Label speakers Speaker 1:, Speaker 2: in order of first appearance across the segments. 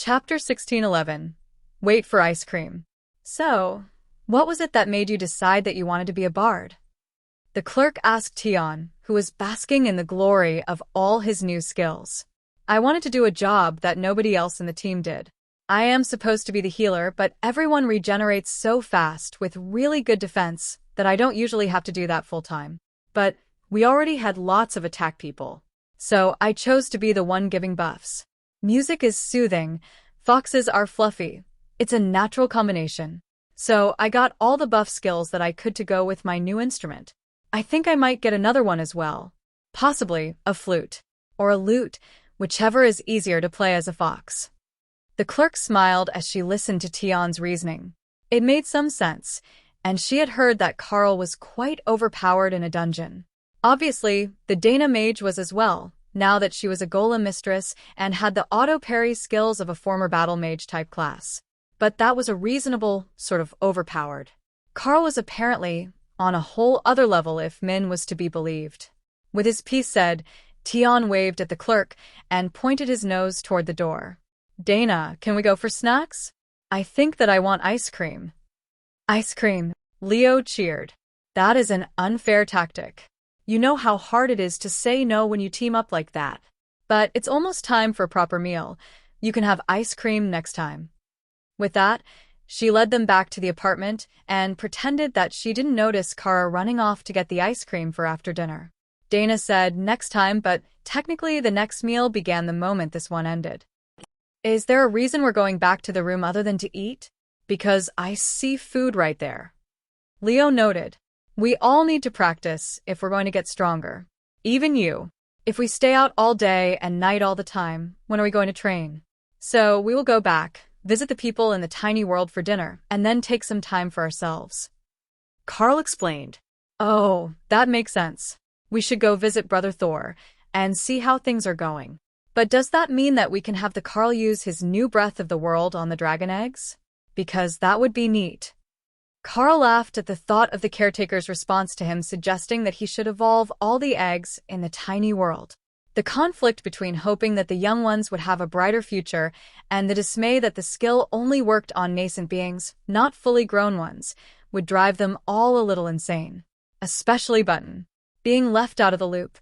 Speaker 1: Chapter 1611. Wait for ice cream. So, what was it that made you decide that you wanted to be a bard? The clerk asked Tion, who was basking in the glory of all his new skills. I wanted to do a job that nobody else in the team did. I am supposed to be the healer, but everyone regenerates so fast with really good defense that I don't usually have to do that full time. But we already had lots of attack people. So I chose to be the one giving buffs. Music is soothing, foxes are fluffy. It's a natural combination. So I got all the buff skills that I could to go with my new instrument. I think I might get another one as well. Possibly a flute. Or a lute, whichever is easier to play as a fox. The clerk smiled as she listened to Tion's reasoning. It made some sense, and she had heard that Carl was quite overpowered in a dungeon. Obviously, the Dana mage was as well, now that she was a golem mistress and had the auto-parry skills of a former battle mage type class. But that was a reasonable, sort of overpowered. Carl was apparently on a whole other level if Min was to be believed. With his piece said, Tion waved at the clerk and pointed his nose toward the door. Dana, can we go for snacks? I think that I want ice cream. Ice cream, Leo cheered. That is an unfair tactic. You know how hard it is to say no when you team up like that. But it's almost time for a proper meal. You can have ice cream next time. With that, she led them back to the apartment and pretended that she didn't notice Kara running off to get the ice cream for after dinner. Dana said next time, but technically the next meal began the moment this one ended. Is there a reason we're going back to the room other than to eat? Because I see food right there. Leo noted. We all need to practice if we're going to get stronger. Even you. If we stay out all day and night all the time, when are we going to train? So we will go back, visit the people in the tiny world for dinner, and then take some time for ourselves. Carl explained. Oh, that makes sense. We should go visit Brother Thor and see how things are going. But does that mean that we can have the Carl use his new breath of the world on the dragon eggs? Because that would be neat. Carl laughed at the thought of the caretaker's response to him suggesting that he should evolve all the eggs in the tiny world. The conflict between hoping that the young ones would have a brighter future and the dismay that the skill only worked on nascent beings, not fully grown ones, would drive them all a little insane. Especially Button. Being left out of the loop,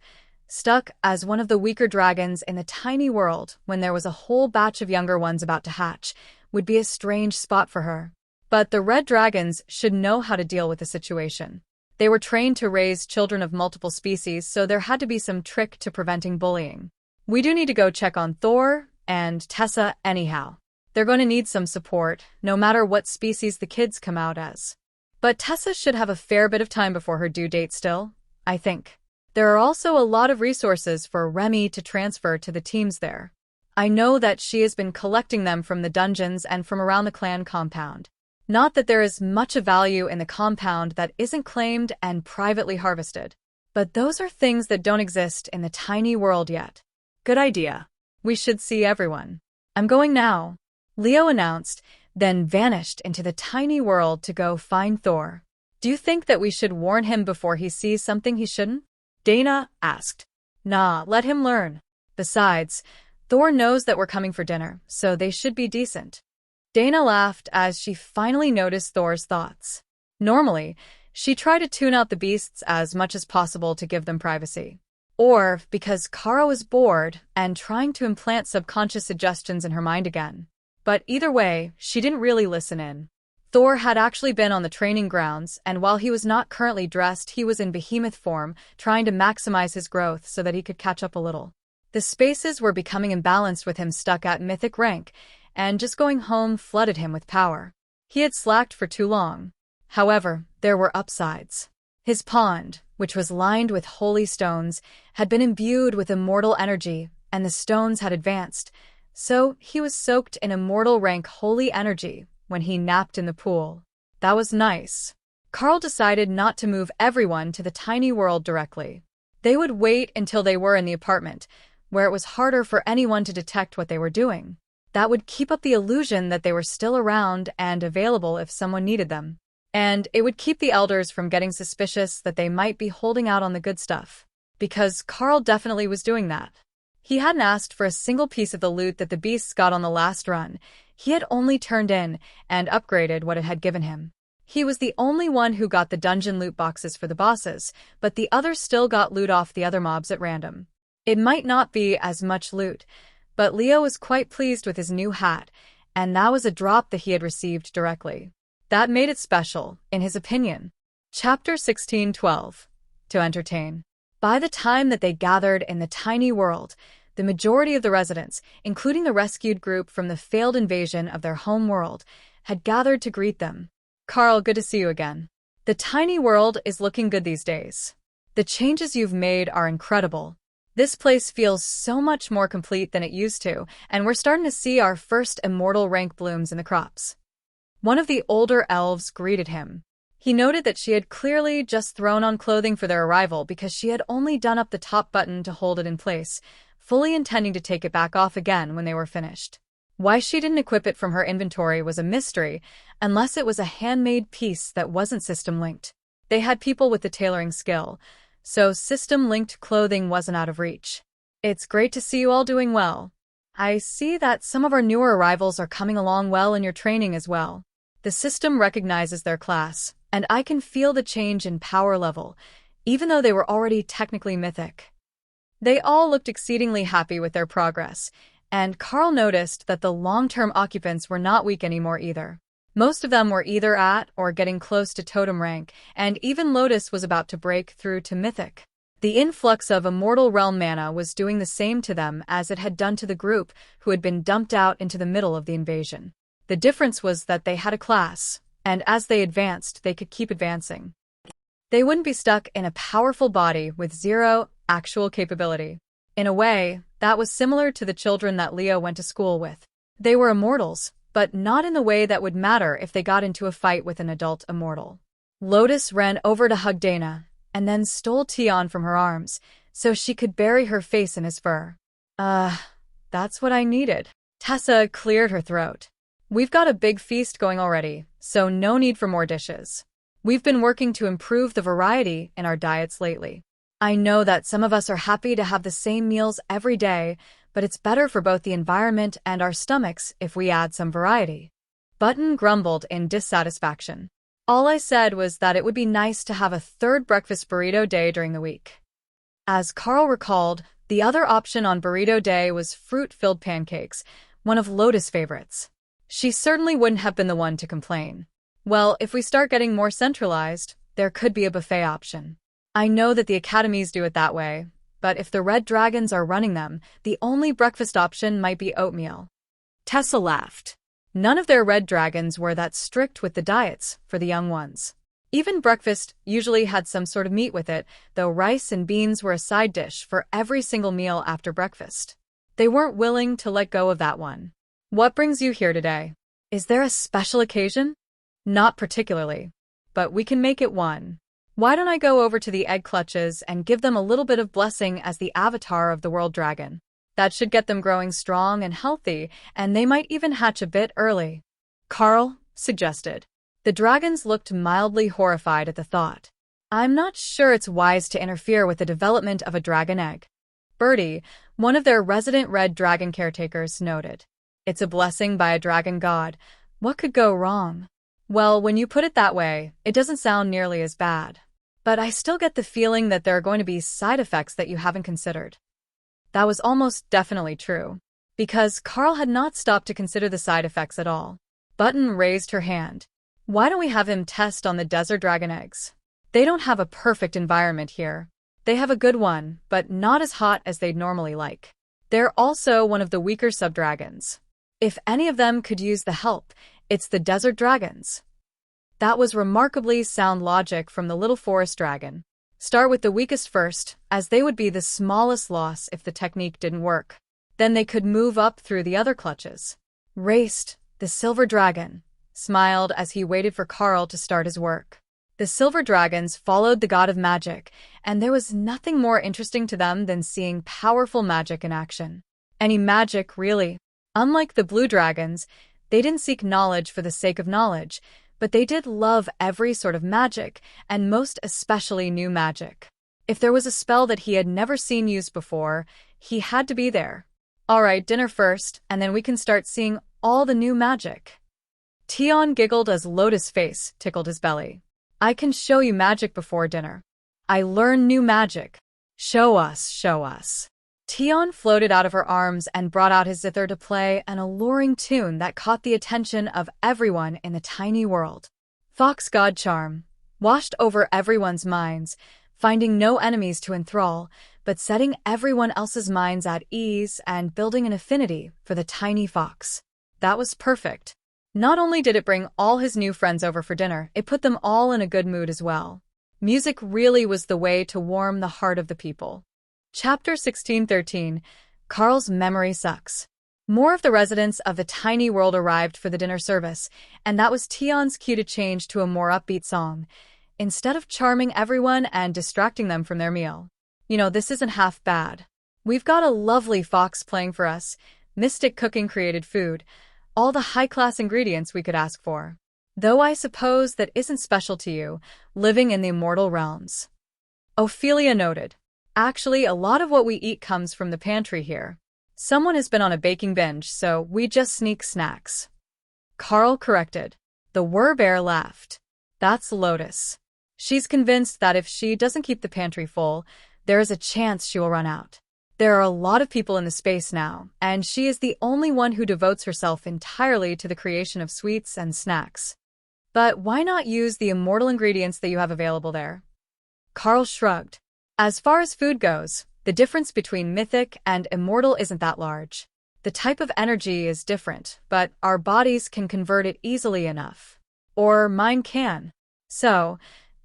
Speaker 1: stuck as one of the weaker dragons in the tiny world when there was a whole batch of younger ones about to hatch, would be a strange spot for her. But the red dragons should know how to deal with the situation. They were trained to raise children of multiple species, so there had to be some trick to preventing bullying. We do need to go check on Thor and Tessa anyhow. They're going to need some support, no matter what species the kids come out as. But Tessa should have a fair bit of time before her due date still, I think. There are also a lot of resources for Remy to transfer to the teams there. I know that she has been collecting them from the dungeons and from around the clan compound. Not that there is much of value in the compound that isn't claimed and privately harvested. But those are things that don't exist in the tiny world yet. Good idea. We should see everyone. I'm going now, Leo announced, then vanished into the tiny world to go find Thor. Do you think that we should warn him before he sees something he shouldn't? Dana asked. Nah, let him learn. Besides, Thor knows that we're coming for dinner, so they should be decent. Dana laughed as she finally noticed Thor's thoughts. Normally, she tried to tune out the beasts as much as possible to give them privacy. Or because Kara was bored and trying to implant subconscious suggestions in her mind again. But either way, she didn't really listen in. Thor had actually been on the training grounds, and while he was not currently dressed, he was in behemoth form, trying to maximize his growth so that he could catch up a little. The spaces were becoming imbalanced with him stuck at mythic rank, and just going home flooded him with power. He had slacked for too long. However, there were upsides. His pond, which was lined with holy stones, had been imbued with immortal energy, and the stones had advanced, so he was soaked in immortal rank holy energy when he napped in the pool. That was nice. Carl decided not to move everyone to the tiny world directly. They would wait until they were in the apartment, where it was harder for anyone to detect what they were doing. That would keep up the illusion that they were still around and available if someone needed them. And it would keep the elders from getting suspicious that they might be holding out on the good stuff. Because Carl definitely was doing that. He hadn't asked for a single piece of the loot that the beasts got on the last run. He had only turned in and upgraded what it had given him. He was the only one who got the dungeon loot boxes for the bosses, but the others still got loot off the other mobs at random. It might not be as much loot, but Leo was quite pleased with his new hat, and that was a drop that he had received directly. That made it special, in his opinion. Chapter 16:12. To entertain. By the time that they gathered in the tiny world, the majority of the residents, including the rescued group from the failed invasion of their home world, had gathered to greet them. Carl, good to see you again. The tiny world is looking good these days. The changes you've made are incredible. This place feels so much more complete than it used to, and we're starting to see our first immortal rank blooms in the crops. One of the older elves greeted him. He noted that she had clearly just thrown on clothing for their arrival because she had only done up the top button to hold it in place, fully intending to take it back off again when they were finished. Why she didn't equip it from her inventory was a mystery, unless it was a handmade piece that wasn't system-linked. They had people with the tailoring skill, so system-linked clothing wasn't out of reach. It's great to see you all doing well. I see that some of our newer arrivals are coming along well in your training as well. The system recognizes their class, and I can feel the change in power level, even though they were already technically mythic. They all looked exceedingly happy with their progress, and Carl noticed that the long-term occupants were not weak anymore either. Most of them were either at or getting close to totem rank, and even Lotus was about to break through to mythic. The influx of Immortal Realm mana was doing the same to them as it had done to the group who had been dumped out into the middle of the invasion. The difference was that they had a class, and as they advanced, they could keep advancing. They wouldn't be stuck in a powerful body with zero actual capability. In a way, that was similar to the children that Leo went to school with. They were immortals, but not in the way that would matter if they got into a fight with an adult immortal. Lotus ran over to hug Dana, and then stole Tion from her arms, so she could bury her face in his fur. That's what I needed. Tessa cleared her throat. We've got a big feast going already, so no need for more dishes. We've been working to improve the variety in our diets lately. I know that some of us are happy to have the same meals every day, but it's better for both the environment and our stomachs if we add some variety. Button grumbled in dissatisfaction. All I said was that it would be nice to have a third breakfast burrito day during the week. As Carl recalled, the other option on burrito day was fruit-filled pancakes, one of Lotus' favorites. She certainly wouldn't have been the one to complain. Well, if we start getting more centralized, there could be a buffet option. I know that the academies do it that way, but if the Red Dragons are running them, the only breakfast option might be oatmeal. Tessa laughed. None of their Red Dragons were that strict with the diets for the young ones. Even breakfast usually had some sort of meat with it, though rice and beans were a side dish for every single meal after breakfast. They weren't willing to let go of that one. What brings you here today? Is there a special occasion? Not particularly, but we can make it one. Why don't I go over to the egg clutches and give them a little bit of blessing as the avatar of the world dragon? That should get them growing strong and healthy, and they might even hatch a bit early. Carl suggested. The dragons looked mildly horrified at the thought. I'm not sure it's wise to interfere with the development of a dragon egg. Birdie, one of their resident red dragon caretakers, noted. It's a blessing by a dragon god. What could go wrong? Well, when you put it that way, it doesn't sound nearly as bad. But I still get the feeling that there are going to be side effects that you haven't considered. That was almost definitely true, because Carl had not stopped to consider the side effects at all. Button raised her hand. Why don't we have him test on the desert dragon eggs? They don't have a perfect environment here. They have a good one, but not as hot as they'd normally like. They're also one of the weaker sub-dragons. If any of them could use the help, it's the desert dragons. That was remarkably sound logic from the little forest dragon. Start with the weakest first, as they would be the smallest loss if the technique didn't work. Then they could move up through the other clutches. Raced, the silver dragon, smiled as he waited for Carl to start his work. The silver dragons followed the god of magic, and there was nothing more interesting to them than seeing powerful magic in action. Any magic, really. Unlike the blue dragons, they didn't seek knowledge for the sake of knowledge, but they did love every sort of magic, and most especially new magic. If there was a spell that he had never seen used before, He had to be there. All right, dinner first, and then we can start seeing all the new magic. Tion giggled as Lotus' face tickled his belly. I can show you magic before dinner. I learn new magic. Show us, show us. Tion floated out of her arms and brought out his zither to play an alluring tune that caught the attention of everyone in the tiny world. Fox God charm washed over everyone's minds, finding no enemies to enthrall, but setting everyone else's minds at ease and building an affinity for the tiny fox. That was perfect. Not only did it bring all his new friends over for dinner, it put them all in a good mood as well. Music really was the way to warm the heart of the people. Chapter 16:13. Carl's memory sucks. More of the residents of the tiny world arrived for the dinner service, and that was Tion's cue to change to a more upbeat song, instead of charming everyone and distracting them from their meal. You know, this isn't half bad. We've got a lovely fox playing for us, mystic cooking created food, all the high-class ingredients we could ask for. Though I suppose that isn't special to you, living in the immortal realms. Ophelia noted. Actually, a lot of what we eat comes from the pantry here. Someone has been on a baking binge, so we just sneak snacks. Carl corrected. The Werbear laughed. That's Lotus. She's convinced that if she doesn't keep the pantry full, there is a chance she will run out. There are a lot of people in the space now, and she is the only one who devotes herself entirely to the creation of sweets and snacks. But why not use the immortal ingredients that you have available there? Carl shrugged. As far as food goes, the difference between mythic and immortal isn't that large. The type of energy is different, but our bodies can convert it easily enough. Or mine can. So,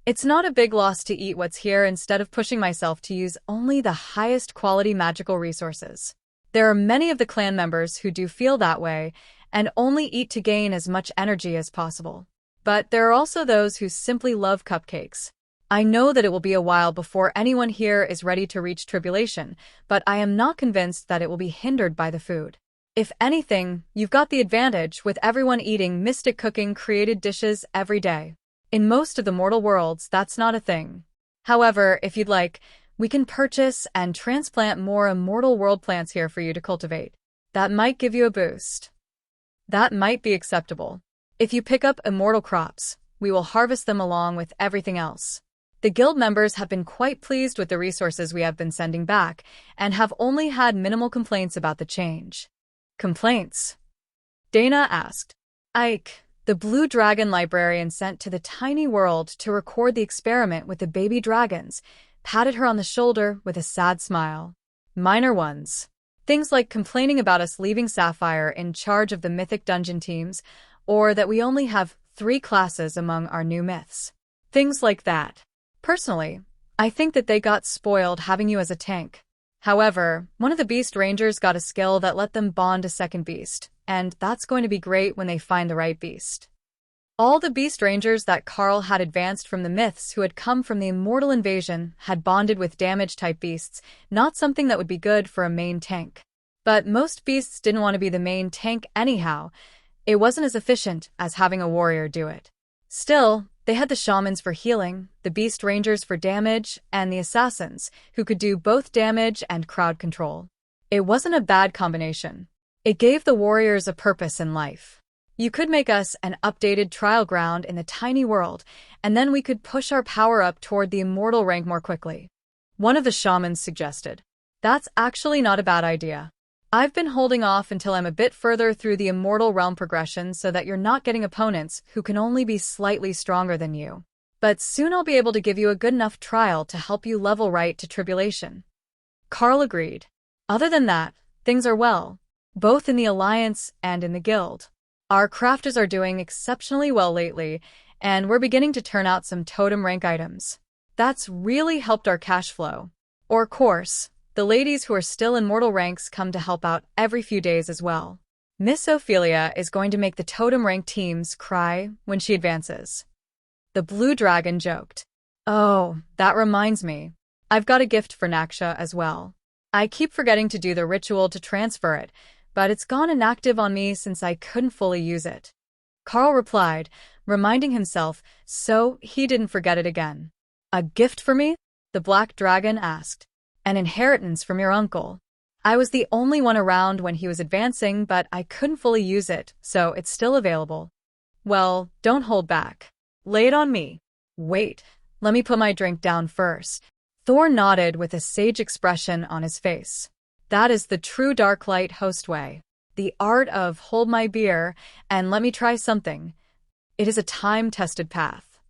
Speaker 1: it's not a big loss to eat what's here instead of pushing myself to use only the highest quality magical resources. There are many of the clan members who do feel that way and only eat to gain as much energy as possible. But there are also those who simply love cupcakes. I know that it will be a while before anyone here is ready to reach tribulation, but I am not convinced that it will be hindered by the food. If anything, you've got the advantage with everyone eating mystic cooking created dishes every day. In most of the mortal worlds, that's not a thing. However, if you'd like, we can purchase and transplant more immortal world plants here for you to cultivate. That might give you a boost. That might be acceptable. If you pick up immortal crops, we will harvest them along with everything else. The guild members have been quite pleased with the resources we have been sending back and have only had minimal complaints about the change. Complaints? Dana asked. Ike, the blue dragon librarian sent to the tiny world to record the experiment with the baby dragons, patted her on the shoulder with a sad smile. Minor ones. Things like complaining about us leaving Sapphire in charge of the mythic dungeon teams, or that we only have 3 classes among our new myths. Things like that. Personally, I think that they got spoiled having you as a tank. However, one of the Beast Rangers got a skill that let them bond a second beast, and that's going to be great when they find the right beast. All the Beast Rangers that Carl had advanced from the myths who had come from the immortal invasion had bonded with damage-type beasts, not something that would be good for a main tank. But most beasts didn't want to be the main tank anyhow. It wasn't as efficient as having a warrior do it. Still, they had the shamans for healing, the Beast Rangers for damage, and the assassins, who could do both damage and crowd control. It wasn't a bad combination. It gave the warriors a purpose in life. You could make us an updated trial ground in the tiny world, and then we could push our power up toward the immortal rank more quickly. One of the shamans suggested. That's actually not a bad idea. I've been holding off until I'm a bit further through the immortal realm progression so that you're not getting opponents who can only be slightly stronger than you. But soon I'll be able to give you a good enough trial to help you level right to tribulation. Carl agreed. Other than that, things are well, both in the Alliance and in the Guild. Our crafters are doing exceptionally well lately, and we're beginning to turn out some totem rank items. That's really helped our cash flow. Of course, the ladies who are still in mortal ranks come to help out every few days as well. Miss Ophelia is going to make the totem rank teams cry when she advances. The blue dragon joked. Oh, that reminds me. I've got a gift for Naksha as well. I keep forgetting to do the ritual to transfer it, but it's gone inactive on me since I couldn't fully use it. Carl replied, reminding himself so he didn't forget it again. A gift for me? The black dragon asked. An inheritance from your uncle. I was the only one around when he was advancing, but I couldn't fully use it, so it's still available. Well, don't hold back. Lay it on me. Wait, let me put my drink down first. Thor nodded with a sage expression on his face. That is the true Darklight host way. The art of hold my beer and let me try something. It is a time-tested path.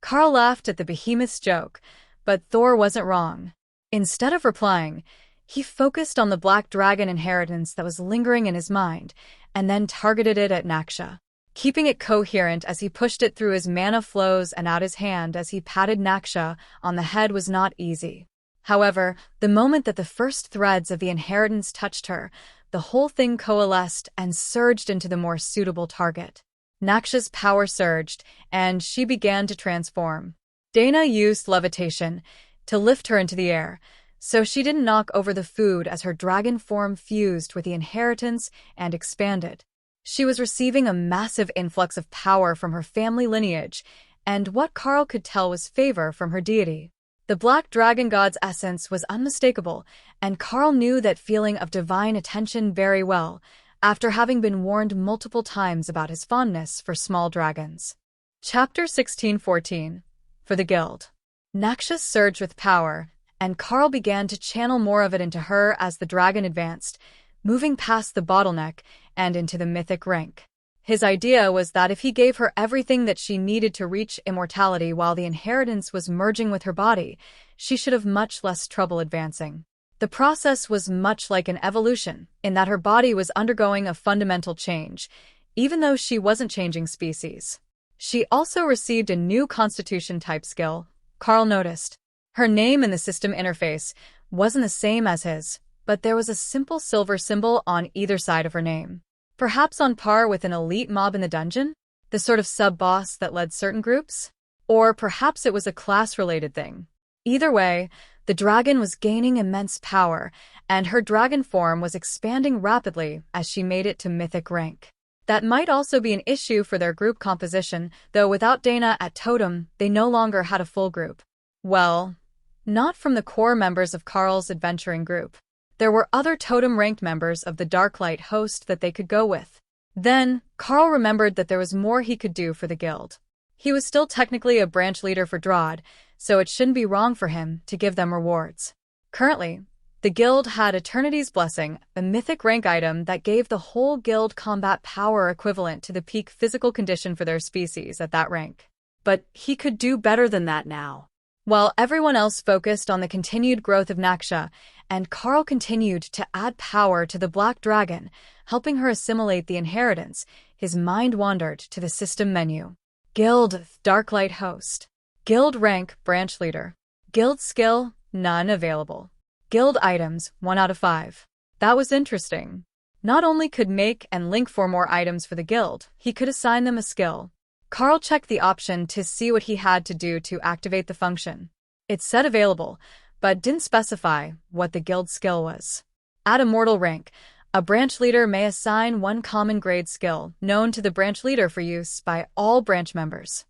Speaker 1: Carl laughed at the behemoth's joke, but Thor wasn't wrong. Instead of replying, he focused on the black dragon inheritance that was lingering in his mind, and then targeted it at Naksha. Keeping it coherent as he pushed it through his mana flows and out his hand as he patted Naksha on the head was not easy. However, the moment that the first threads of the inheritance touched her, the whole thing coalesced and surged into the more suitable target. Naksha's power surged, and she began to transform. Dana used levitation to lift her into the air, so she didn't knock over the food as her dragon form fused with the inheritance and expanded. She was receiving a massive influx of power from her family lineage, and what Carl could tell was favor from her deity. The black dragon god's essence was unmistakable, and Carl knew that feeling of divine attention very well, after having been warned multiple times about his fondness for small dragons. Chapter 16:14. For the Guild. Naksha surged with power, and Carl began to channel more of it into her as the dragon advanced, moving past the bottleneck and into the mythic rank. His idea was that if he gave her everything that she needed to reach immortality while the inheritance was merging with her body, she should have much less trouble advancing. The process was much like an evolution, in that her body was undergoing a fundamental change, even though she wasn't changing species. She also received a new constitution-type skill, Carl noticed. Her name in the system interface wasn't the same as his, but there was a simple silver symbol on either side of her name. Perhaps on par with an elite mob in the dungeon? The sort of sub-boss that led certain groups? Or perhaps it was a class-related thing. Either way, the dragon was gaining immense power, and her dragon form was expanding rapidly as she made it to mythic rank. That might also be an issue for their group composition, though without Dana at Totem, they no longer had a full group. Well, not from the core members of Carl's adventuring group. There were other Totem-ranked members of the Darklight host that they could go with. Then, Carl remembered that there was more he could do for the guild. He was still technically a branch leader for Drod, so it shouldn't be wrong for him to give them rewards. Currently, the guild had Eternity's Blessing, a mythic rank item that gave the whole guild combat power equivalent to the peak physical condition for their species at that rank. But he could do better than that now. While everyone else focused on the continued growth of Naksha, and Carl continued to add power to the Black Dragon, helping her assimilate the inheritance, his mind wandered to the system menu. Guild Darklight Host. Guild Rank Branch Leader. Guild Skill None available. Guild Items 1 out of 5. That was interesting. Not only could make and link for more items for the guild, he could assign them a skill. Carl checked the option to see what he had to do to activate the function. It said available, but didn't specify what the guild skill was. At Immortal rank, a branch leader may assign one common grade skill known to the branch leader for use by all branch members.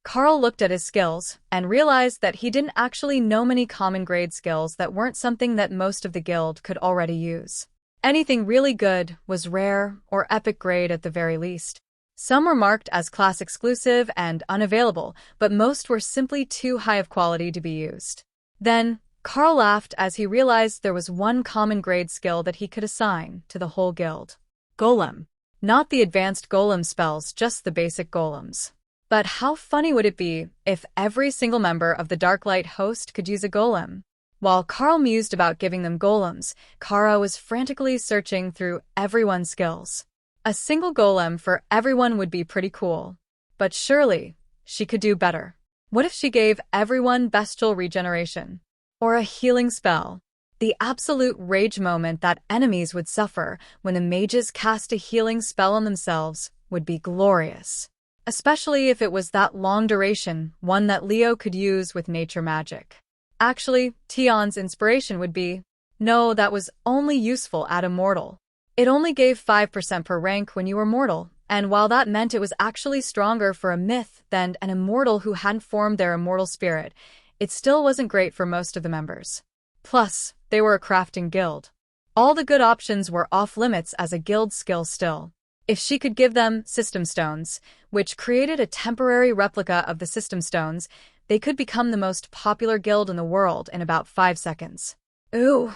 Speaker 1: Carl looked at his skills and realized that he didn't actually know many common grade skills that weren't something that most of the guild could already use. Anything really good was rare or epic grade at the very least. Some were marked as class exclusive and unavailable, but most were simply too high of quality to be used. Then, Carl laughed as he realized there was one common grade skill that he could assign to the whole guild. Golem. Not the advanced golem spells, just the basic golems. But how funny would it be if every single member of the Darklight host could use a golem? While Carl mused about giving them golems, Kara was frantically searching through everyone's skills. A single golem for everyone would be pretty cool. But surely, she could do better. What if she gave everyone bestial regeneration? Or a healing spell? The absolute rage moment that enemies would suffer when the mages cast a healing spell on themselves would be glorious. Especially if it was that long duration, one that Leo could use with nature magic. Actually, Tion's inspiration would be, no, that was only useful at Immortal. It only gave 5% per rank when you were mortal, and while that meant it was actually stronger for a myth than an immortal who hadn't formed their immortal spirit, it still wasn't great for most of the members. Plus, they were a crafting guild. All the good options were off-limits as a guild skill still. If she could give them system stones, which created a temporary replica of the system stones, they could become the most popular guild in the world in about 5 seconds. Ooh,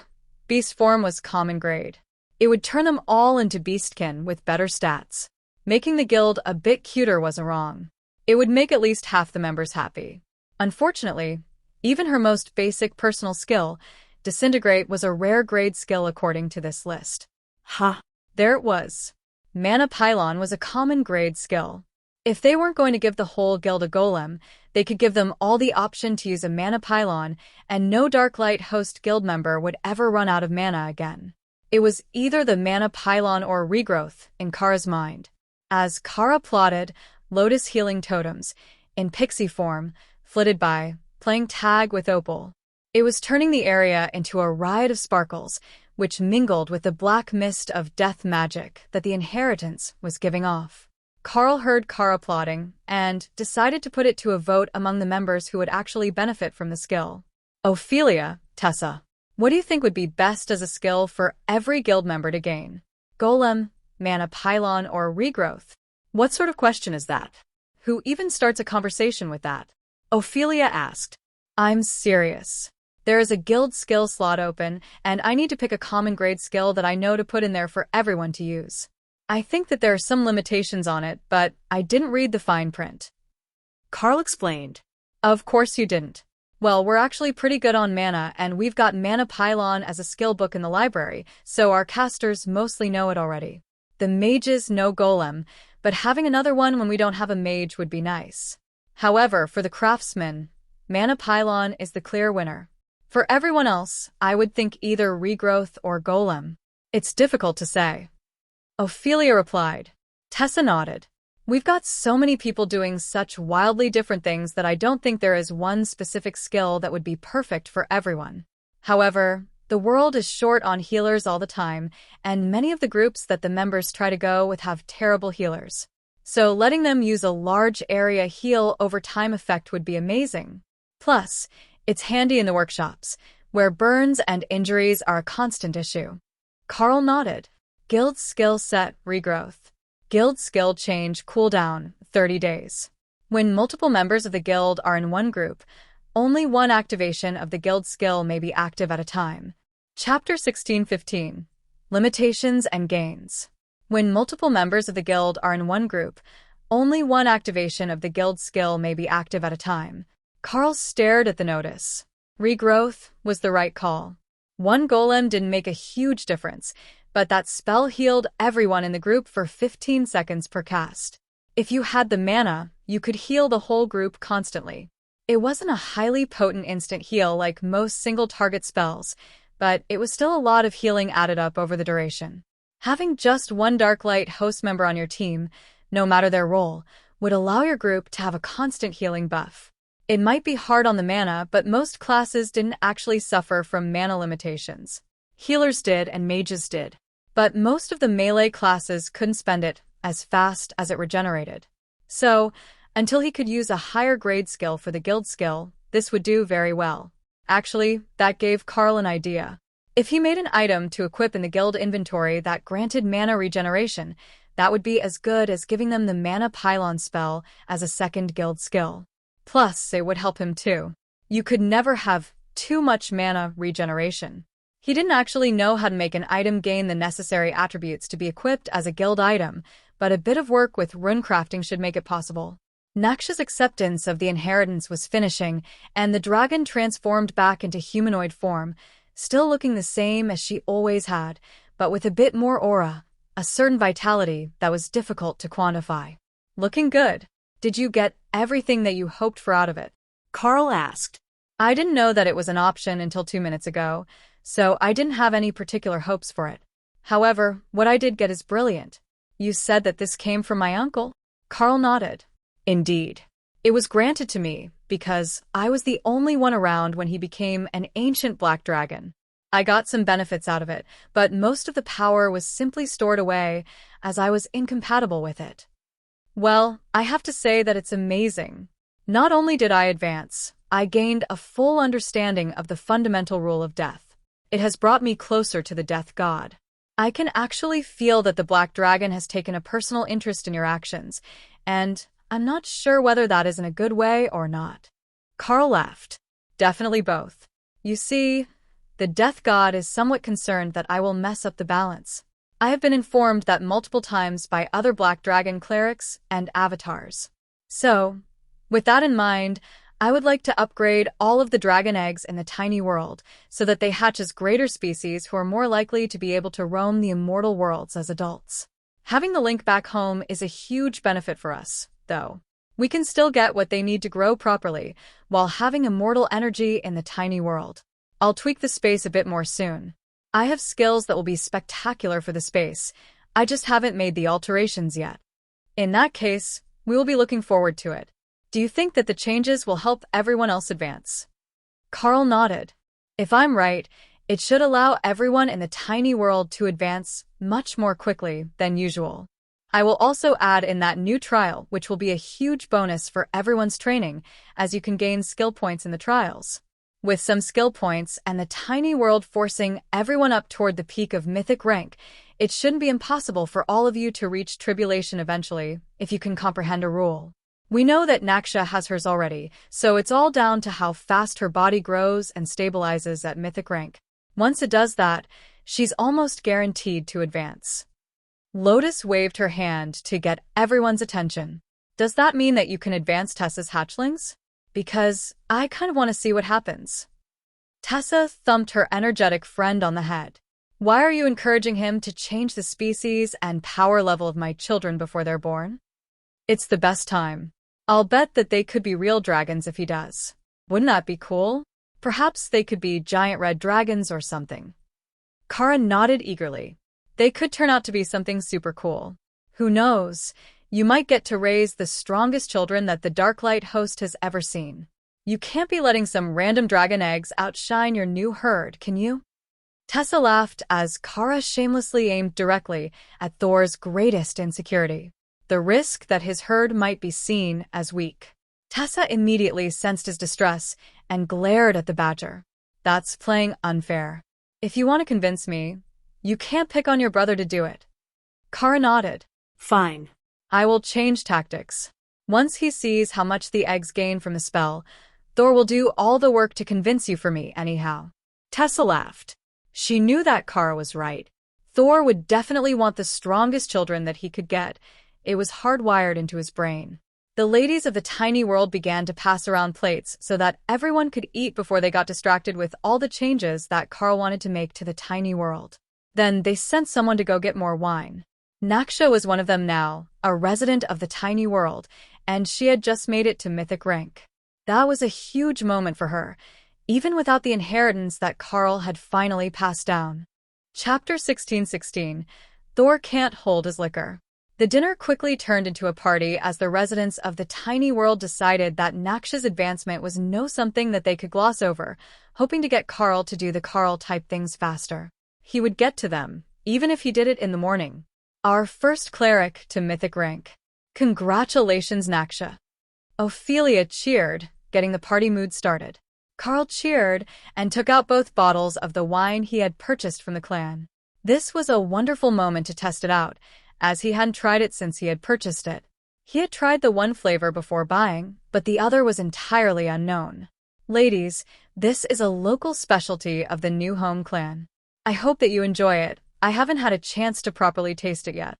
Speaker 1: beast form was common grade. It would turn them all into beastkin with better stats. Making the guild a bit cuter wasn't wrong. It would make at least half the members happy. Unfortunately, even her most basic personal skill, Disintegrate, was a rare grade skill according to this list. Ha! There it was. Mana Pylon was a common grade skill. If they weren't going to give the whole guild a golem, they could give them all the option to use a Mana Pylon, and no Darklight Host guild member would ever run out of mana again. It was either the Mana Pylon or Regrowth, in Kara's mind. As Kara plotted Lotus Healing Totems, in pixie form, flitted by, playing tag with Opal. It was turning the area into a riot of sparkles, which mingled with the black mist of death magic that the inheritance was giving off. Carl heard Kara plotting and decided to put it to a vote among the members who would actually benefit from the skill. Ophelia, Tessa, what do you think would be best as a skill for every guild member to gain? Golem, Mana Pylon, or Regrowth? What sort of question is that? Who even starts a conversation with that? Ophelia asked. I'm serious. There is a guild skill slot open, and I need to pick a common grade skill that I know to put in there for everyone to use. I think that there are some limitations on it, but I didn't read the fine print. Carl explained. Of course you didn't. Well, we're actually pretty good on mana, and we've got Mana Pylon as a skill book in the library, so our casters mostly know it already. The mages know Golem, but having another one when we don't have a mage would be nice. However, for the craftsmen, Mana Pylon is the clear winner. For everyone else, I would think either Regrowth or Golem. It's difficult to say. Ophelia replied. Tessa nodded. We've got so many people doing such wildly different things that I don't think there is one specific skill that would be perfect for everyone. However, the world is short on healers all the time, and many of the groups that the members try to go with have terrible healers. So letting them use a large area heal over time effect would be amazing. Plus, it's handy in the workshops, where burns and injuries are a constant issue. Carl nodded. Guild skill set Regrowth. Guild skill change cooldown 30 days. When multiple members of the guild are in one group, only one activation of the guild skill may be active at a time. Chapter 16:15. Limitations and gains. When multiple members of the guild are in one group, only one activation of the guild skill may be active at a time. Carl stared at the notice. Regrowth was the right call. One golem didn't make a huge difference, but that spell healed everyone in the group for 15 seconds per cast. If you had the mana, you could heal the whole group constantly. It wasn't a highly potent instant heal like most single-target spells, but it was still a lot of healing added up over the duration. Having just one Darklight host member on your team, no matter their role, would allow your group to have a constant healing buff. It might be hard on the mana, but most classes didn't actually suffer from mana limitations. Healers did and mages did. But most of the melee classes couldn't spend it as fast as it regenerated. So, until he could use a higher grade skill for the guild skill, this would do very well. Actually, that gave Carl an idea. If he made an item to equip in the guild inventory that granted mana regeneration, that would be as good as giving them the Mana Pylon spell as a second guild skill. Plus, it would help him too. You could never have too much mana regeneration. He didn't actually know how to make an item gain the necessary attributes to be equipped as a guild item, but a bit of work with runecrafting should make it possible. Naksha's acceptance of the inheritance was finishing, and the dragon transformed back into humanoid form, still looking the same as she always had, but with a bit more aura, a certain vitality that was difficult to quantify. Looking good. Did you get everything that you hoped for out of it? Carl asked. I didn't know that it was an option until 2 minutes ago, so I didn't have any particular hopes for it. However, what I did get is brilliant. You said that this came from my uncle? Carl nodded. Indeed. It was granted to me because I was the only one around when he became an ancient black dragon. I got some benefits out of it, but most of the power was simply stored away as I was incompatible with it. Well, I have to say that it's amazing. Not only did I advance, I gained a full understanding of the fundamental rule of death. It has brought me closer to the death god. I can actually feel that the black dragon has taken a personal interest in your actions, and I'm not sure whether that is in a good way or not. Carl laughed. Definitely both. You see, the death god is somewhat concerned that I will mess up the balance. I have been informed that multiple times by other black dragon clerics and avatars. So, with that in mind, I would like to upgrade all of the dragon eggs in the tiny world so that they hatch as greater species who are more likely to be able to roam the immortal worlds as adults. Having the link back home is a huge benefit for us, though. We can still get what they need to grow properly while having immortal energy in the tiny world. I'll tweak the space a bit more soon. I have skills that will be spectacular for the space. I just haven't made the alterations yet. In that case, we will be looking forward to it. Do you think that the changes will help everyone else advance? Carl nodded. If I'm right, it should allow everyone in the tiny world to advance much more quickly than usual. I will also add in that new trial, which will be a huge bonus for everyone's training, as you can gain skill points in the trials. With some skill points and the tiny world forcing everyone up toward the peak of mythic rank, it shouldn't be impossible for all of you to reach tribulation eventually, if you can comprehend a rule. We know that Naksha has hers already, so it's all down to how fast her body grows and stabilizes at mythic rank. Once it does that, she's almost guaranteed to advance. Lotus waved her hand to get everyone's attention. Does that mean that you can advance Tessa's hatchlings? Because I kind of want to see what happens. Tessa thumped her energetic friend on the head. Why are you encouraging him to change the species and power level of my children before they're born? It's the best time. I'll bet that they could be real dragons if he does. Wouldn't that be cool? Perhaps they could be giant red dragons or something. Kara nodded eagerly. They could turn out to be something super cool. Who knows? You might get to raise the strongest children that the Darklight host has ever seen. You can't be letting some random dragon eggs outshine your new herd, can you? Tessa laughed as Kara shamelessly aimed directly at Thor's greatest insecurity. The risk that his herd might be seen as weak. Tessa immediately sensed his distress and glared at the badger. That's playing unfair. If you want to convince me, you can't pick on your brother to do it. Kara nodded.
Speaker 2: Fine.
Speaker 1: I will change tactics. Once he sees how much the eggs gain from the spell, Thor will do all the work to convince you for me anyhow. Tessa laughed. She knew that Kara was right. Thor would definitely want the strongest children that he could get. It was hardwired into his brain. The ladies of the tiny world began to pass around plates so that everyone could eat before they got distracted with all the changes that Carl wanted to make to the tiny world. Then they sent someone to go get more wine. Naksha was one of them now, a resident of the tiny world, and she had just made it to mythic rank. That was a huge moment for her, even without the inheritance that Carl had finally passed down. Chapter 16:16. Thor can't hold his liquor. The dinner quickly turned into a party as the residents of the tiny world decided that Naksha's advancement was no something that they could gloss over, hoping to get Carl to do the Carl-type things faster. He would get to them, even if he did it in the morning. Our first cleric to mythic rank. Congratulations, Naksha. Ophelia cheered, getting the party mood started. Carl cheered and took out both bottles of the wine he had purchased from the clan. This was a wonderful moment to test it out, as he hadn't tried it since he had purchased it. He had tried the one flavor before buying, but the other was entirely unknown. Ladies, this is a local specialty of the New Home clan. I hope that you enjoy it. I haven't had a chance to properly taste it yet.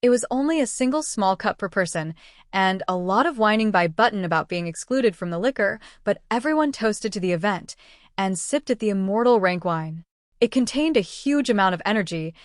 Speaker 1: It was only a single small cup per person, and a lot of whining by Button about being excluded from the liquor, but everyone toasted to the event and sipped at the immortal rank wine. It contained a huge amount of energy,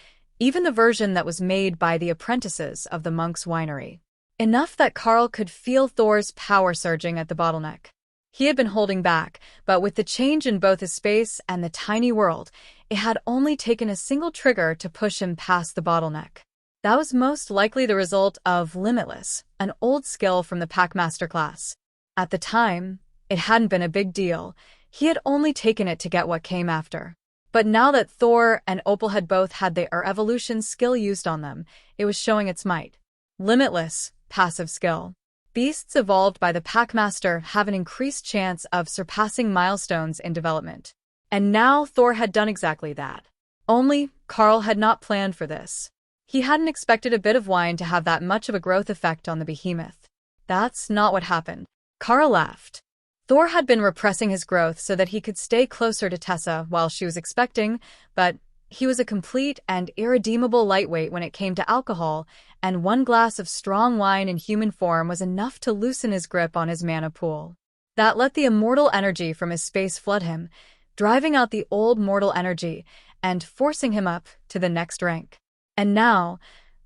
Speaker 1: even the version that was made by the apprentices of the monk's winery. Enough that Carl could feel Thor's power surging at the bottleneck. He had been holding back, but with the change in both his space and the tiny world, it had only taken a single trigger to push him past the bottleneck. That was most likely the result of Limitless, an old skill from the Packmaster class. At the time, it hadn't been a big deal. He had only taken it to get what came after. But now that Thor and Opal had both had their evolution skill used on them, it was showing its might. Limitless, passive skill. Beasts evolved by the Packmaster have an increased chance of surpassing milestones in development. And now Thor had done exactly that. Only, Carl had not planned for this. He hadn't expected a bit of wine to have that much of a growth effect on the behemoth. That's not what happened. Carl laughed. Thor had been repressing his growth so that he could stay closer to Tessa while she was expecting, but he was a complete and irredeemable lightweight when it came to alcohol, and one glass of strong wine in human form was enough to loosen his grip on his mana pool. That let the immortal energy from his space flood him, driving out the old mortal energy and forcing him up to the next rank. And now,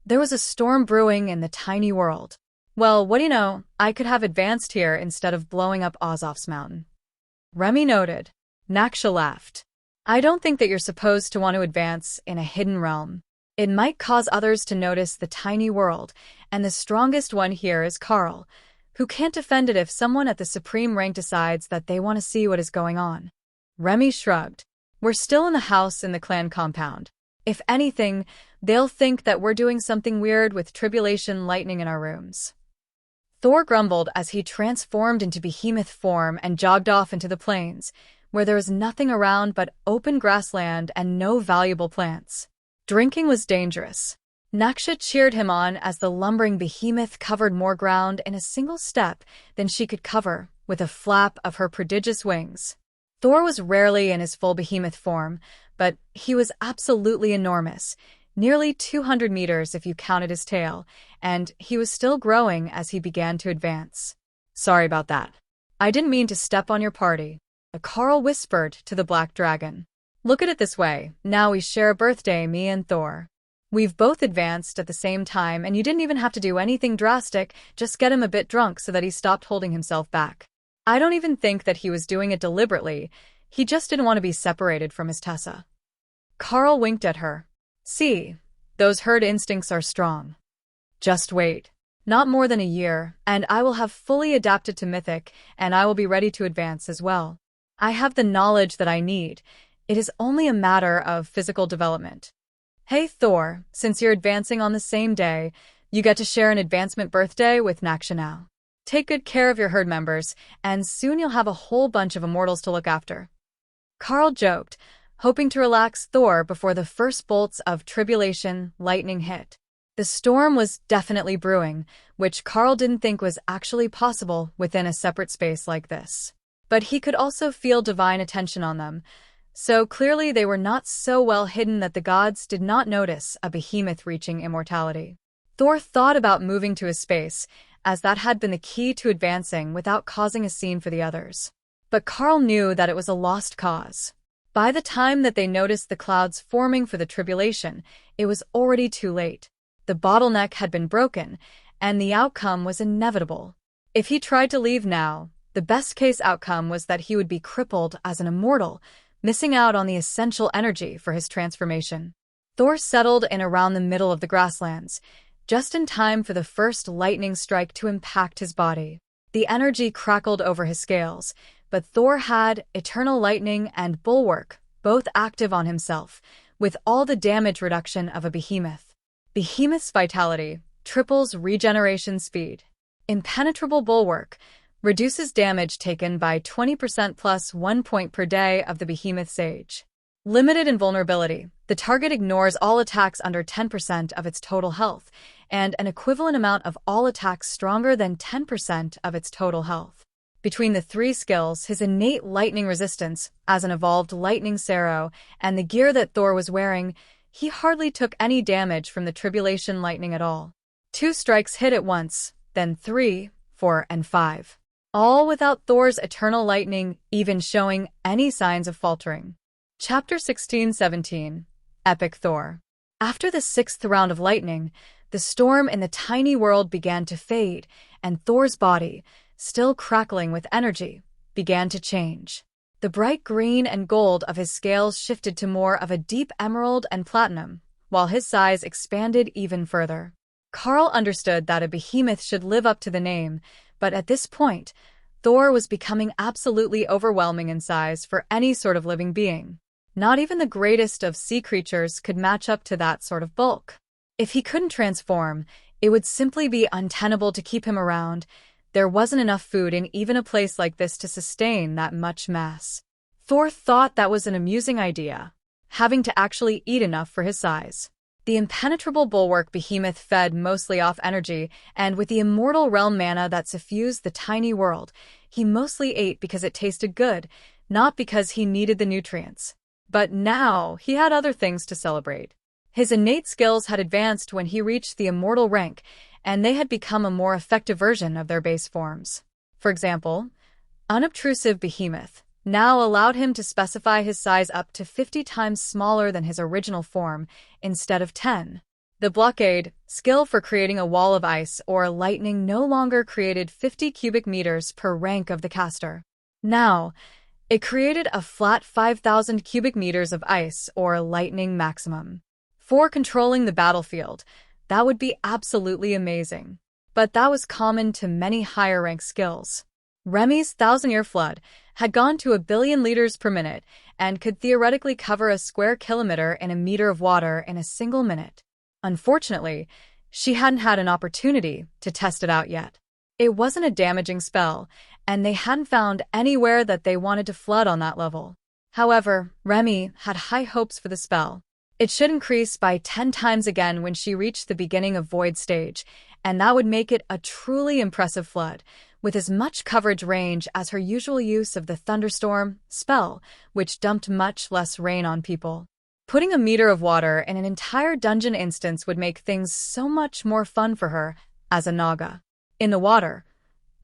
Speaker 1: there was a storm brewing in the tiny world. Well, what do you know, I could have advanced here instead of blowing up Ozof's mountain. Remy noted. Naksha laughed. I don't think that you're supposed to want to advance in a hidden realm. It might cause others to notice the tiny world, and the strongest one here is Carl, who can't defend it if someone at the supreme rank decides that they want to see what is going on. Remy shrugged. We're still in the house in the clan compound. If anything, they'll think that we're doing something weird with tribulation lightning in our rooms. Thor grumbled as he transformed into behemoth form and jogged off into the plains, where there was nothing around but open grassland and no valuable plants. Drinking was dangerous. Naksha cheered him on as the lumbering behemoth covered more ground in a single step than she could cover with a flap of her prodigious wings. Thor was rarely in his full behemoth form, but he was absolutely enormous, nearly 200 meters if you counted his tail, and he was still growing as he began to advance. Sorry about that. I didn't mean to step on your party, Carl whispered to the black dragon. Look at it this way, now we share a birthday, me and Thor. We've both advanced at the same time, and you didn't even have to do anything drastic, just get him a bit drunk so that he stopped holding himself back. I don't even think that he was doing it deliberately, he just didn't want to be separated from his Tessa. Carl winked at her. See, those herd instincts are strong. Just wait. Not more than a year, and I will have fully adapted to Mythic, and I will be ready to advance as well. I have the knowledge that I need. It is only a matter of physical development. Hey Thor, since you're advancing on the same day, you get to share an advancement birthday with Naksha now. Take good care of your herd members, and soon you'll have a whole bunch of immortals to look after. Carl joked, hoping to relax Thor before the first bolts of tribulation lightning hit. The storm was definitely brewing, which Carl didn't think was actually possible within a separate space like this. But he could also feel divine attention on them, so clearly they were not so well hidden that the gods did not notice a behemoth reaching immortality. Thor thought about moving to a space, as that had been the key to advancing without causing a scene for the others. But Carl knew that it was a lost cause. By the time that they noticed the clouds forming for the tribulation, it was already too late. The bottleneck had been broken, and the outcome was inevitable. If he tried to leave now, the best-case outcome was that he would be crippled as an immortal, missing out on the essential energy for his transformation. Thor settled in around the middle of the grasslands, just in time for the first lightning strike to impact his body. The energy crackled over his scales, but Thor had Eternal Lightning and Bulwark, both active on himself, with all the damage reduction of a behemoth. Behemoth's vitality triples regeneration speed. Impenetrable Bulwark reduces damage taken by 20% plus 1 point per day of the behemoth's age. Limited invulnerability. The target ignores all attacks under 10% of its total health, and an equivalent amount of all attacks stronger than 10% of its total health. Between the three skills, his innate lightning resistance, as an evolved lightning Sero, and the gear that Thor was wearing, he hardly took any damage from the tribulation lightning at all. 2 strikes hit at once, then 3, 4, and 5. All without Thor's eternal lightning even showing any signs of faltering. Chapter 16-17 Epic Thor. After the 6th round of lightning, the storm in the tiny world began to fade, and Thor's body, still crackling with energy, began to change. The bright green and gold of his scales shifted to more of a deep emerald and platinum, while his size expanded even further. Carl understood that a behemoth should live up to the name, but at this point, Thor was becoming absolutely overwhelming in size for any sort of living being. Not even the greatest of sea creatures could match up to that sort of bulk. If he couldn't transform, it would simply be untenable to keep him around. There wasn't enough food in even a place like this to sustain that much mass. Thor thought that was an amusing idea, having to actually eat enough for his size. The impenetrable bulwark behemoth fed mostly off energy, and with the immortal realm mana that suffused the tiny world, he mostly ate because it tasted good, not because he needed the nutrients. But now he had other things to celebrate. His innate skills had advanced when he reached the immortal rank, and they had become a more effective version of their base forms. For example, unobtrusive behemoth now allowed him to specify his size up to 50 times smaller than his original form, instead of 10. The blockade, skill for creating a wall of ice or lightning, no longer created 50 cubic meters per rank of the caster. Now, it created a flat 5,000 cubic meters of ice or lightning maximum. For controlling the battlefield, that would be absolutely amazing. But that was common to many higher-rank skills. Remy's thousand-year flood had gone to 1 billion liters per minute and could theoretically cover a square kilometer in a meter of water in a single minute. Unfortunately, she hadn't had an opportunity to test it out yet. It wasn't a damaging spell, and they hadn't found anywhere that they wanted to flood on that level. However, Remy had high hopes for the spell. It should increase by 10 times again when she reached the beginning of Void stage, and that would make it a truly impressive flood, with as much coverage range as her usual use of the Thunderstorm spell, which dumped much less rain on people. Putting a meter of water in an entire dungeon instance would make things so much more fun for her as a Naga. In the water,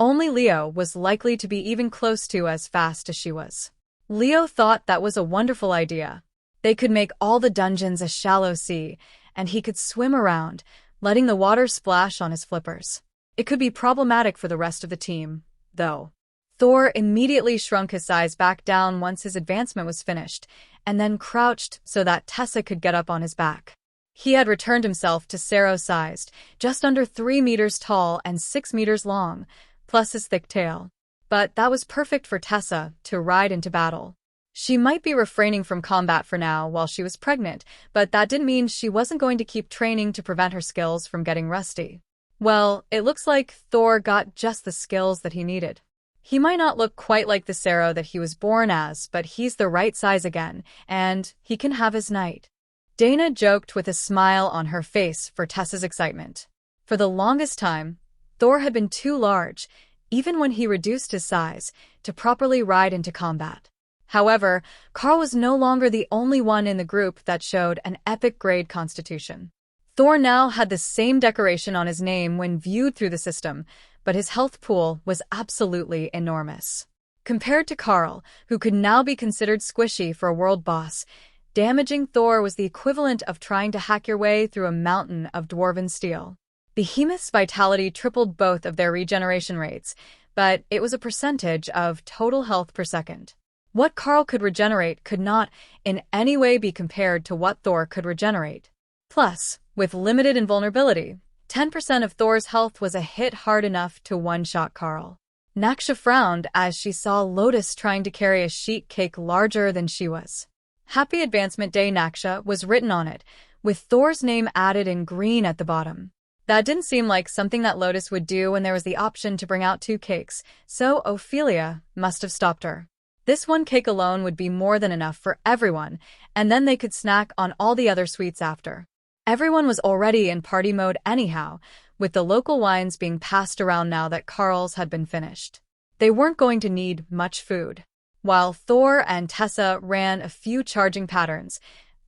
Speaker 1: only Leo was likely to be even close to as fast as she was. Leo thought that was a wonderful idea. They could make all the dungeons a shallow sea, and he could swim around, letting the water splash on his flippers. It could be problematic for the rest of the team, though. Thor immediately shrunk his size back down once his advancement was finished, and then crouched so that Tessa could get up on his back. He had returned himself to Sero-sized, just under 3 meters tall and 6 meters long, plus his thick tail. But that was perfect for Tessa to ride into battle. She might be refraining from combat for now while she was pregnant, but that didn't mean she wasn't going to keep training to prevent her skills from getting rusty. Well, it looks like Thor got just the skills that he needed. He might not look quite like the Sero that he was born as, but he's the right size again, and he can have his night. Dana joked with a smile on her face for Tessa's excitement. For the longest time, Thor had been too large, even when he reduced his size, to properly ride into combat. However, Carl was no longer the only one in the group that showed an epic grade constitution. Thor now had the same decoration on his name when viewed through the system, but his health pool was absolutely enormous. Compared to Carl, who could now be considered squishy for a world boss, damaging Thor was the equivalent of trying to hack your way through a mountain of dwarven steel. Behemoth's vitality tripled both of their regeneration rates, but it was a percentage of total health per second. What Carl could regenerate could not in any way be compared to what Thor could regenerate. Plus, with limited invulnerability, 10% of Thor's health was a hit hard enough to one-shot Carl. Naksha frowned as she saw Lotus trying to carry a sheet cake larger than she was. Happy Advancement Day Naksha was written on it, with Thor's name added in green at the bottom. That didn't seem like something that Lotus would do when there was the option to bring out 2 cakes, so Ophelia must have stopped her. This one cake alone would be more than enough for everyone, and then they could snack on all the other sweets after. Everyone was already in party mode anyhow, with the local wines being passed around now that Carl's had been finished. They weren't going to need much food. While Thor and Tessa ran a few charging patterns,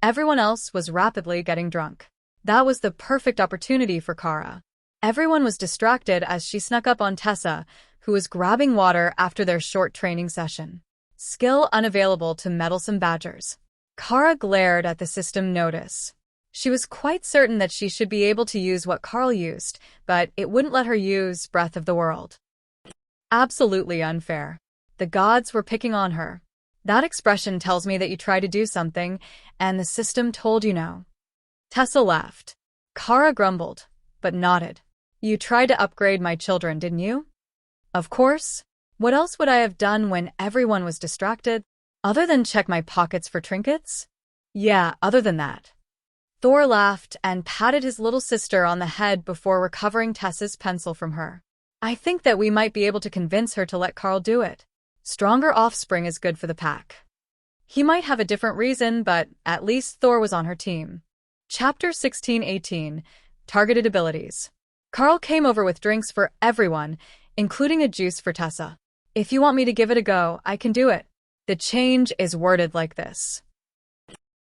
Speaker 1: everyone else was rapidly getting drunk. That was the perfect opportunity for Kara. Everyone was distracted as she snuck up on Tessa, who was grabbing water after their short training session. Skill unavailable to meddlesome badgers. Kara glared at the system notice. She was quite certain that she should be able to use what Carl used, but it wouldn't let her use Breath of the World. Absolutely unfair. The gods were picking on her. That expression tells me that you tried to do something, and the system told you no. Tessa laughed. Kara grumbled, but nodded. You tried to upgrade my children, didn't you? Of course. What else would I have done when everyone was distracted? Other than check my pockets for trinkets? Yeah, other than that. Thor laughed and patted his little sister on the head before recovering Tessa's pencil from her. I think that we might be able to convince her to let Carl do it. Stronger offspring is good for the pack. He might have a different reason, but at least Thor was on her team. Chapter 16:18 Targeted Abilities. Carl came over with drinks for everyone, including a juice for Tessa. If you want me to give it a go, I can do it. The change is worded like this.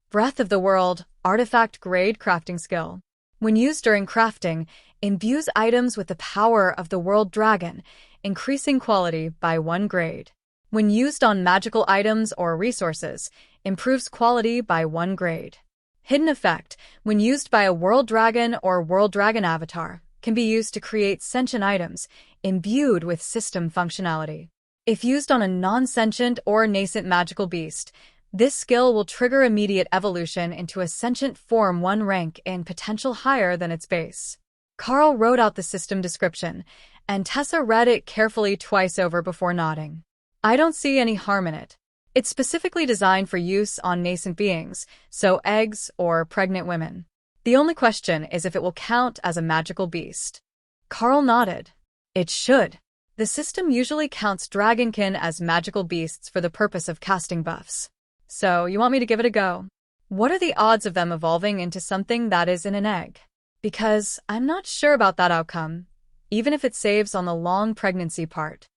Speaker 1: Breath of the World, artifact grade crafting skill. When used during crafting, imbues items with the power of the World Dragon, increasing quality by 1 grade. When used on magical items or resources, improves quality by 1 grade. Hidden effect, when used by a World Dragon or World Dragon avatar, can be used to create sentient items, imbued with system functionality. If used on a non-sentient or nascent magical beast, this skill will trigger immediate evolution into a sentient form 1 rank and potential higher than its base. Carl wrote out the system description, and Tessa read it carefully twice over before nodding. I don't see any harm in it. It's specifically designed for use on nascent beings, so eggs or pregnant women. The only question is if it will count as a magical beast. Carl nodded. It should. The system usually counts dragonkin as magical beasts for the purpose of casting buffs. So, you want me to give it a go? What are the odds of them evolving into something that is in an egg? Because I'm not sure about that outcome, even if it saves on the long pregnancy part.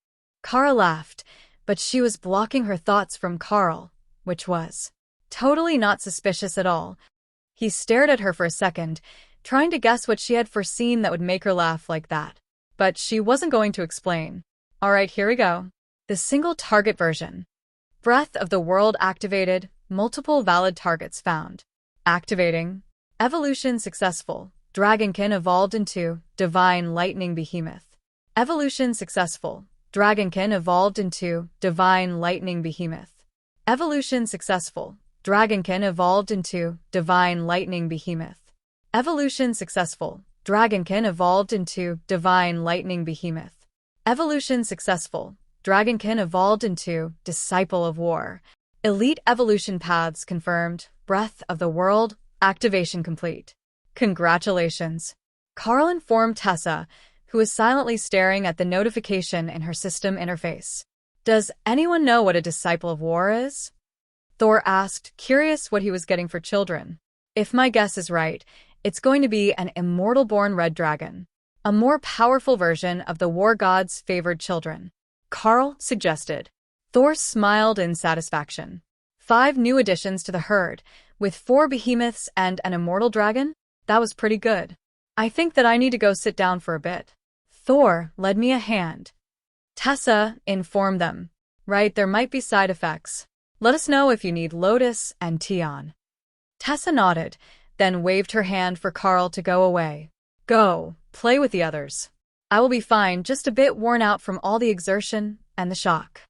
Speaker 1: Kara laughed, but she was blocking her thoughts from Carl, which was totally not suspicious at all. He stared at her for a second, trying to guess what she had foreseen that would make her laugh like that. But she wasn't going to explain. Alright, here we go. The single target version. Breath of the World activated, multiple valid targets found. Activating. Evolution successful. Dragonkin evolved into Divine Lightning Behemoth. Evolution successful. Dragonkin evolved into Divine Lightning Behemoth. Evolution successful. Dragonkin evolved into Divine Lightning Behemoth. Evolution successful. Dragonkin evolved into Divine Lightning Behemoth. Evolution successful. Dragonkin evolved into Disciple of War. Elite evolution paths confirmed. Breath of the World. Activation complete. Congratulations. Carl informed Tessa, who was silently staring at the notification in her system interface. Does anyone know what a Disciple of War is? Thor asked, curious what he was getting for children. If my guess is right, it's going to be an immortal-born red dragon. A more powerful version of the war god's favored children. Carl suggested. Thor smiled in satisfaction. 5 new additions to the herd, with 4 behemoths and an immortal dragon? That was pretty good. I think that I need to go sit down for a bit. Thor led me a hand. Tessa informed them. Right, there might be side effects. Let us know if you need Lotus and Tion. Tessa nodded, then waved her hand for Carl to go away. Go, play with the others. I will be fine, just a bit worn out from all the exertion and the shock.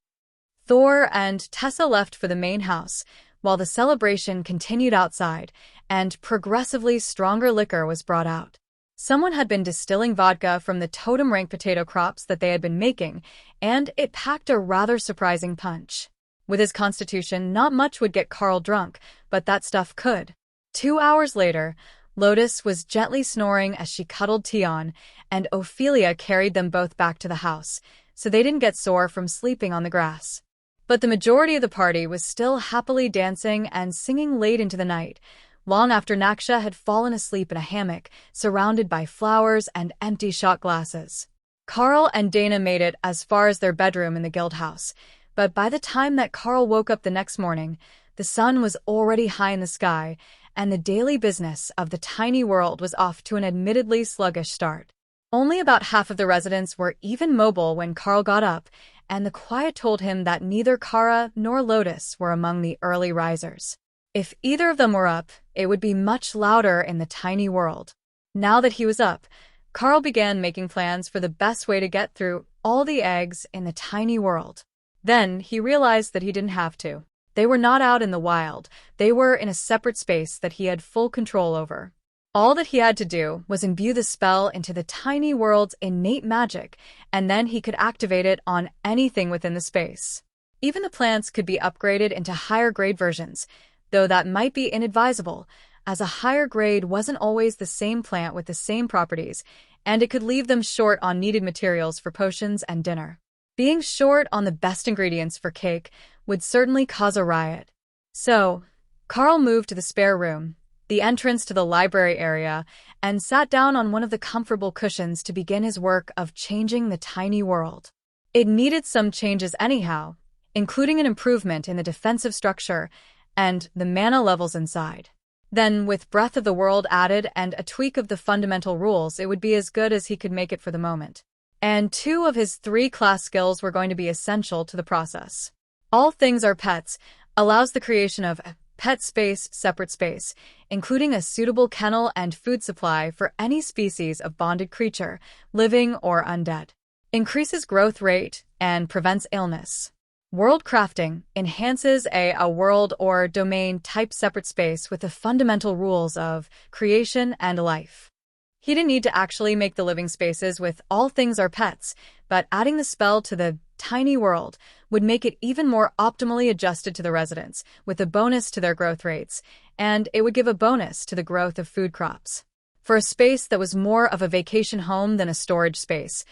Speaker 1: Thor and Tessa left for the main house, while the celebration continued outside, and progressively stronger liquor was brought out. Someone had been distilling vodka from the totem rank potato crops that they had been making, and it packed a rather surprising punch. With his constitution, not much would get Carl drunk, but that stuff could. 2 hours later, Lotus was gently snoring as she cuddled Tion, and Ophelia carried them both back to the house, so they didn't get sore from sleeping on the grass. But the majority of the party was still happily dancing and singing late into the night, long after Naksha had fallen asleep in a hammock, surrounded by flowers and empty shot glasses. Carl and Dana made it as far as their bedroom in the guild house, but by the time that Carl woke up the next morning, the sun was already high in the sky, and the daily business of the tiny world was off to an admittedly sluggish start. Only about half of the residents were even mobile when Carl got up, and the quiet told him that neither Kara nor Lotus were among the early risers. If either of them were up, it would be much louder in the tiny world. Now that he was up, Carl began making plans for the best way to get through all the eggs in the tiny world. Then he realized that he didn't have to. They were not out in the wild, they were in a separate space that he had full control over. All that he had to do was imbue the spell into the tiny world's innate magic, and then he could activate it on anything within the space. Even the plants could be upgraded into higher-grade versions, though that might be inadvisable, as a higher grade wasn't always the same plant with the same properties, and it could leave them short on needed materials for potions and dinner. Being short on the best ingredients for cake would certainly cause a riot. So, Carl moved to the spare room, the entrance to the library area, and sat down on one of the comfortable cushions to begin his work of changing the tiny world. It needed some changes anyhow, including an improvement in the defensive structure and the mana levels inside. Then, with Breath of the World added and a tweak of the fundamental rules, it would be as good as he could make it for the moment. And 2 of his 3 class skills were going to be essential to the process. All Things Are Pets allows the creation of pet space, separate space, including a suitable kennel and food supply for any species of bonded creature, living or undead. Increases growth rate and prevents illness. World crafting enhances a world or domain type separate space with the fundamental rules of creation and life. He didn't need to actually make the living spaces with All Things Are Pets, but adding the spell to the tiny world would make it even more optimally adjusted to the residents, with a bonus to their growth rates, and it would give a bonus to the growth of food crops. For a space that was more of a vacation home than a storage space,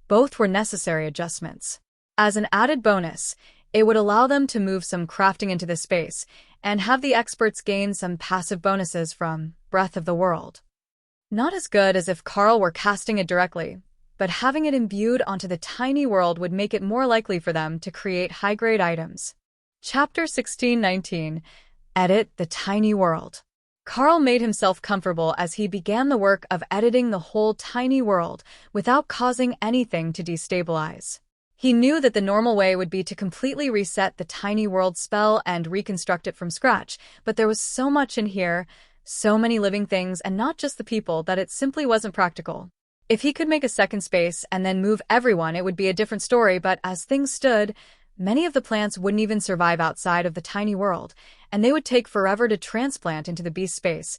Speaker 1: both were necessary adjustments. As an added bonus, it would allow them to move some crafting into the space and have the experts gain some passive bonuses from Breath of the World. Not as good as if Carl were casting it directly, but having it imbued onto the tiny world would make it more likely for them to create high-grade items. Chapter 16-19. Edit the Tiny World. Carl made himself comfortable as he began the work of editing the whole tiny world without causing anything to destabilize. He knew that the normal way would be to completely reset the tiny world spell and reconstruct it from scratch, but there was so much in here, so many living things and not just the people, that it simply wasn't practical. If he could make a second space and then move everyone, it would be a different story, but as things stood, many of the plants wouldn't even survive outside of the tiny world, and they would take forever to transplant into the beast space,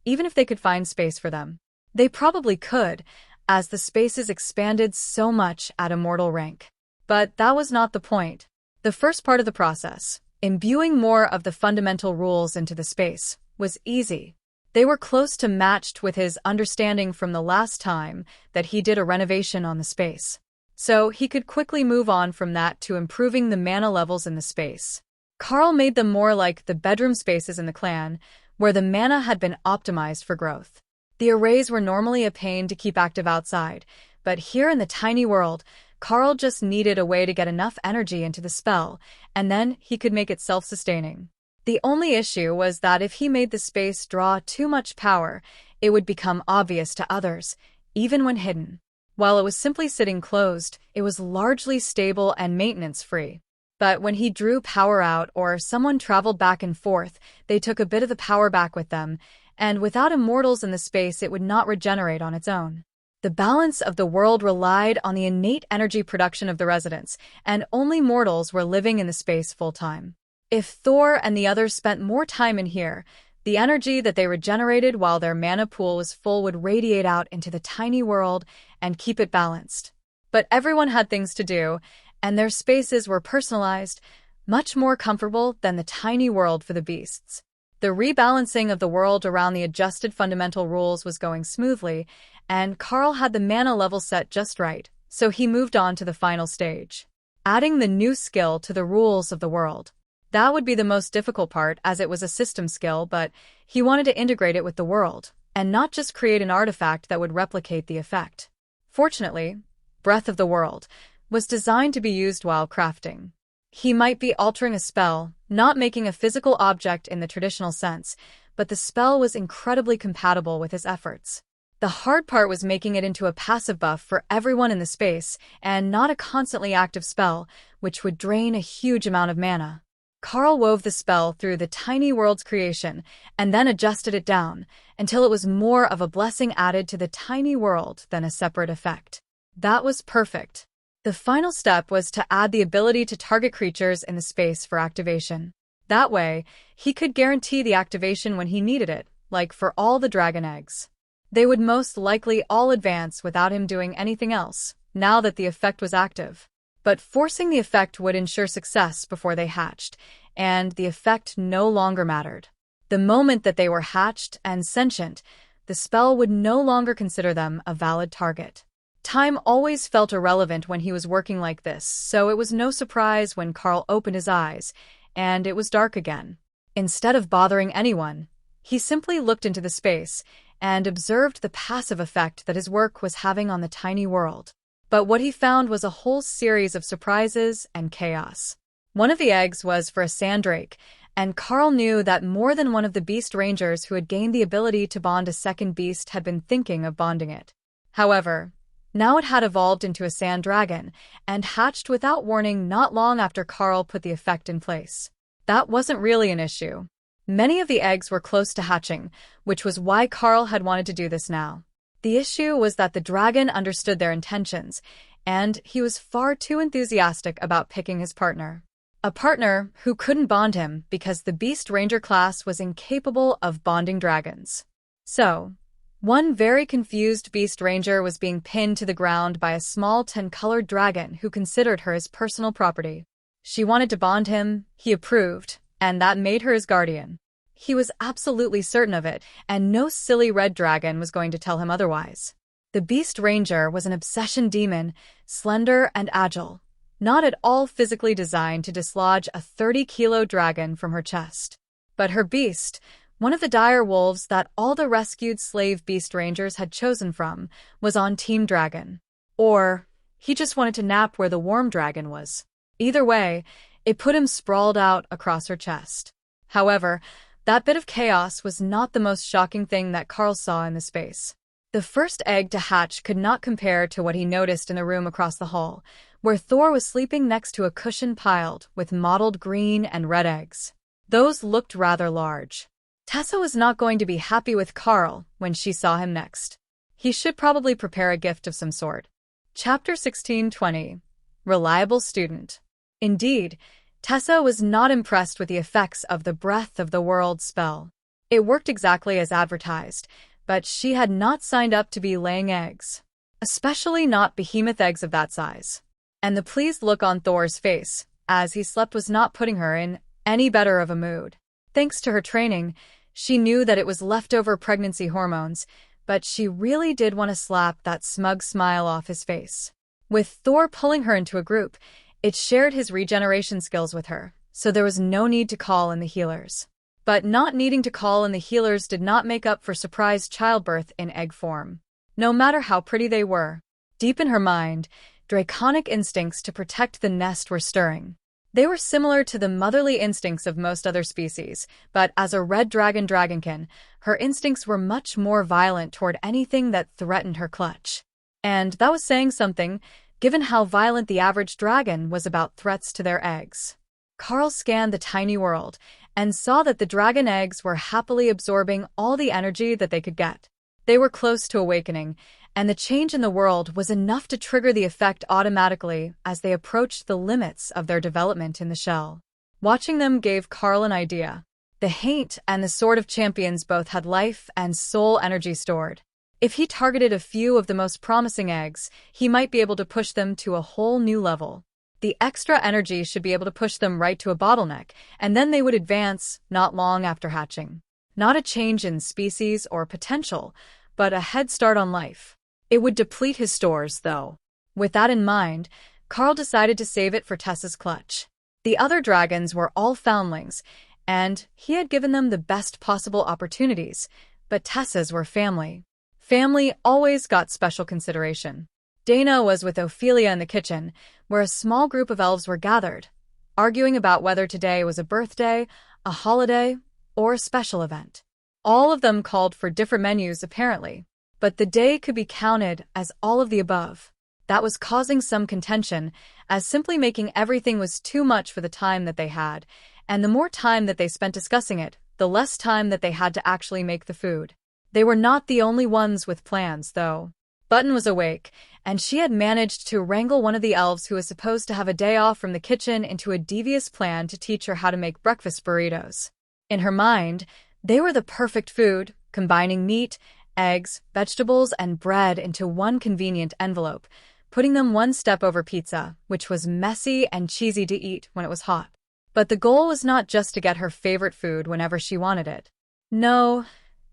Speaker 1: even if they could find space for them. They probably could, as the spaces expanded so much at a mortal rank. But that was not the point. The first part of the process, imbuing more of the fundamental rules into the space, was easy. They were close to matched with his understanding from the last time that he did a renovation on the space. So he could quickly move on from that to improving the mana levels in the space. Carl made them more like the bedroom spaces in the clan, where the mana had been optimized for growth. The arrays were normally a pain to keep active outside, but here in the tiny world, Carl just needed a way to get enough energy into the spell, and then he could make it self-sustaining. The only issue was that if he made the space draw too much power, it would become obvious to others, even when hidden. While it was simply sitting closed, it was largely stable and maintenance-free. But when he drew power out or someone traveled back and forth, they took a bit of the power back with them, and without immortals in the space, it would not regenerate on its own. The balance of the world relied on the innate energy production of the residents, and only mortals were living in the space full-time. If Thor and the others spent more time in here, the energy that they regenerated while their mana pool was full would radiate out into the tiny world and keep it balanced. But everyone had things to do, and their spaces were personalized, much more comfortable than the tiny world for the beasts. The rebalancing of the world around the adjusted fundamental rules was going smoothly, and Carl had the mana level set just right, so he moved on to the final stage. Adding the new skill to the rules of the world. That would be the most difficult part, as it was a system skill, but he wanted to integrate it with the world, and not just create an artifact that would replicate the effect. Fortunately, Breath of the World was designed to be used while crafting. He might be altering a spell, not making a physical object in the traditional sense, but the spell was incredibly compatible with his efforts. The hard part was making it into a passive buff for everyone in the space, and not a constantly active spell, which would drain a huge amount of mana. Carl wove the spell through the tiny world's creation, and then adjusted it down, until it was more of a blessing added to the tiny world than a separate effect. That was perfect. The final step was to add the ability to target creatures in the space for activation. That way, he could guarantee the activation when he needed it, like for all the dragon eggs. They would most likely all advance without him doing anything else, now that the effect was active. But forcing the effect would ensure success before they hatched, and the effect no longer mattered. The moment that they were hatched and sentient, the spell would no longer consider them a valid target. Time always felt irrelevant when he was working like this, so it was no surprise when Carl opened his eyes, and it was dark again. Instead of bothering anyone, he simply looked into the space and observed the passive effect that his work was having on the tiny world. But what he found was a whole series of surprises and chaos. One of the eggs was for a sandrake, and Carl knew that more than one of the beast rangers who had gained the ability to bond a second beast had been thinking of bonding it. However, now it had evolved into a sand dragon and hatched without warning not long after Carl put the effect in place. That wasn't really an issue. Many of the eggs were close to hatching, which was why Carl had wanted to do this now. The issue was that the dragon understood their intentions, and he was far too enthusiastic about picking his partner. A partner who couldn't bond him because the Beast Ranger class was incapable of bonding dragons. So, one very confused Beast Ranger was being pinned to the ground by a small tan-colored dragon who considered her his personal property. She wanted to bond him, he approved, and that made her his guardian. He was absolutely certain of it, and no silly red dragon was going to tell him otherwise. The Beast Ranger was an obsession demon, slender and agile, not at all physically designed to dislodge a 30-kilo dragon from her chest. But her beast, one of the dire wolves that all the rescued slave Beast Rangers had chosen from, was on Team Dragon. Or, he just wanted to nap where the warm dragon was. Either way, it put him sprawled out across her chest. However, that bit of chaos was not the most shocking thing that Carl saw in the space. The first egg to hatch could not compare to what he noticed in the room across the hall, where Thor was sleeping next to a cushion piled with mottled green and red eggs. Those looked rather large. Tessa was not going to be happy with Carl when she saw him next. He should probably prepare a gift of some sort. Chapter 16:20. Reliable Student. Indeed, Tessa was not impressed with the effects of the Breath of the World spell. It worked exactly as advertised, but she had not signed up to be laying eggs. Especially not behemoth eggs of that size. And the pleased look on Thor's face, as he slept, was not putting her in any better of a mood. Thanks to her training, she knew that it was leftover pregnancy hormones, but she really did want to slap that smug smile off his face. With Thor pulling her into a group, it shared his regeneration skills with her, so there was no need to call in the healers. But not needing to call in the healers did not make up for surprise childbirth in egg form. No matter how pretty they were, deep in her mind, draconic instincts to protect the nest were stirring. They were similar to the motherly instincts of most other species, but as a red dragon dragonkin, her instincts were much more violent toward anything that threatened her clutch. And that was saying something, given how violent the average dragon was about threats to their eggs. Carl scanned the tiny world and saw that the dragon eggs were happily absorbing all the energy that they could get. They were close to awakening, and the change in the world was enough to trigger the effect automatically as they approached the limits of their development in the shell. Watching them gave Carl an idea. The Haint and the Sword of Champions both had life and soul energy stored. If he targeted a few of the most promising eggs, he might be able to push them to a whole new level. The extra energy should be able to push them right to a bottleneck, and then they would advance not long after hatching. Not a change in species or potential, but a head start on life. It would deplete his stores, though. With that in mind, Carl decided to save it for Tessa's clutch. The other dragons were all foundlings, and he had given them the best possible opportunities, but Tessa's were family. Family always got special consideration. Dana was with Ophelia in the kitchen, where a small group of elves were gathered, arguing about whether today was a birthday, a holiday, or a special event. All of them called for different menus, apparently, but the day could be counted as all of the above. That was causing some contention, as simply making everything was too much for the time that they had, and the more time that they spent discussing it, the less time that they had to actually make the food. They were not the only ones with plans, though. Button was awake, and she had managed to wrangle one of the elves who was supposed to have a day off from the kitchen into a devious plan to teach her how to make breakfast burritos. In her mind, they were the perfect food, combining meat, eggs, vegetables, and bread into one convenient envelope, putting them one step over pizza, which was messy and cheesy to eat when it was hot. But the goal was not just to get her favorite food whenever she wanted it. No,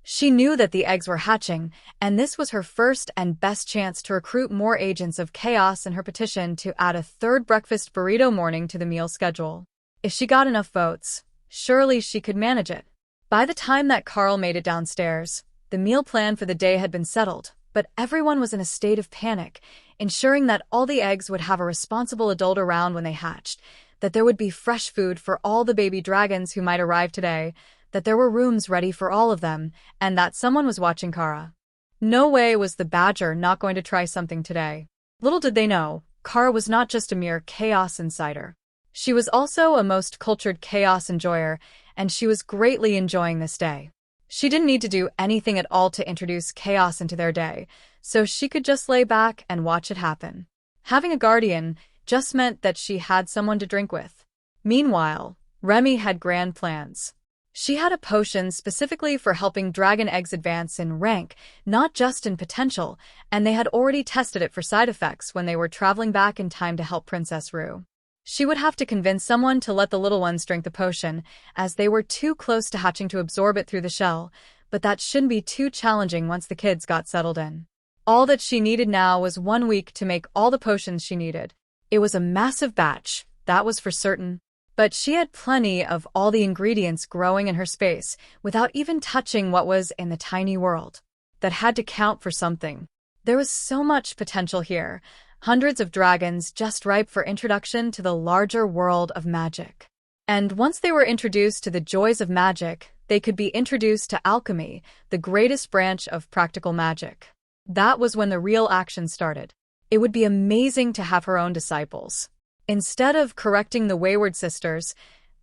Speaker 1: she knew that the eggs were hatching, and this was her first and best chance to recruit more agents of chaos in her petition to add a third breakfast burrito morning to the meal schedule. If she got enough votes, Surely she could manage it. By the time that Carl made it downstairs, the meal plan for the day had been settled, but everyone was in a state of panic, ensuring that all the eggs would have a responsible adult around when they hatched, that there would be fresh food for all the baby dragons who might arrive today, that there were rooms ready for all of them, and that someone was watching Kara. No way was the badger not going to try something today. Little did they know, Kara was not just a mere chaos insider. She was also a most cultured chaos enjoyer, and she was greatly enjoying this day. She didn't need to do anything at all to introduce chaos into their day, so she could just lay back and watch it happen. Having a guardian just meant that she had someone to drink with. Meanwhile, Remy had grand plans. She had a potion specifically for helping dragon eggs advance in rank, not just in potential, and they had already tested it for side effects when they were traveling back in time to help Princess Rue. She would have to convince someone to let the little ones drink the potion, as they were too close to hatching to absorb it through the shell, but that shouldn't be too challenging once the kids got settled in. All that she needed now was 1 week to make all the potions she needed. It was a massive batch, that was for certain. But she had plenty of all the ingredients growing in her space without even touching what was in the tiny world. That had to count for something. There was so much potential here. Hundreds of dragons just ripe for introduction to the larger world of magic. And once they were introduced to the joys of magic, they could be introduced to alchemy, the greatest branch of practical magic. That was when the real action started. It would be amazing to have her own disciples. Instead of correcting the wayward sisters,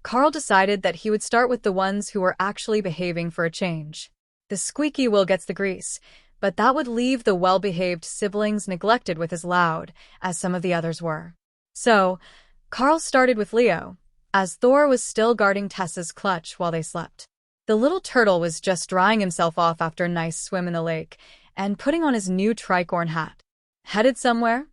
Speaker 1: Carl decided that he would start with the ones who were actually behaving for a change. The squeaky wheel gets the grease, but that would leave the well-behaved siblings neglected with as loud as some of the others were. So, Carl started with Leo, as Thor was still guarding Tessa's clutch while they slept. The little turtle was just drying himself off after a nice swim in the lake and putting on his new tricorn hat. Headed somewhere?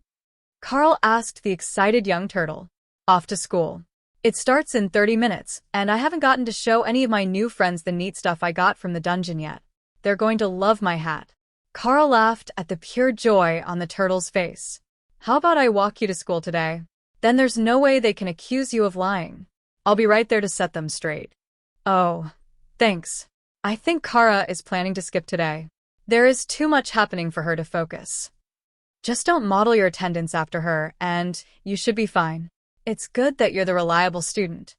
Speaker 1: Carl asked the excited young turtle. Off to school. It starts in 30 minutes, and I haven't gotten to show any of my new friends the neat stuff I got from the dungeon yet. They're going to love my hat. Carl laughed at the pure joy on the turtle's face. How about I walk you to school today? Then there's no way they can accuse you of lying. I'll be right there to set them straight. Oh, thanks. I think Kara is planning to skip today. There is too much happening for her to focus. Just don't model your attendance after her, and you should be fine. It's good that you're the reliable student.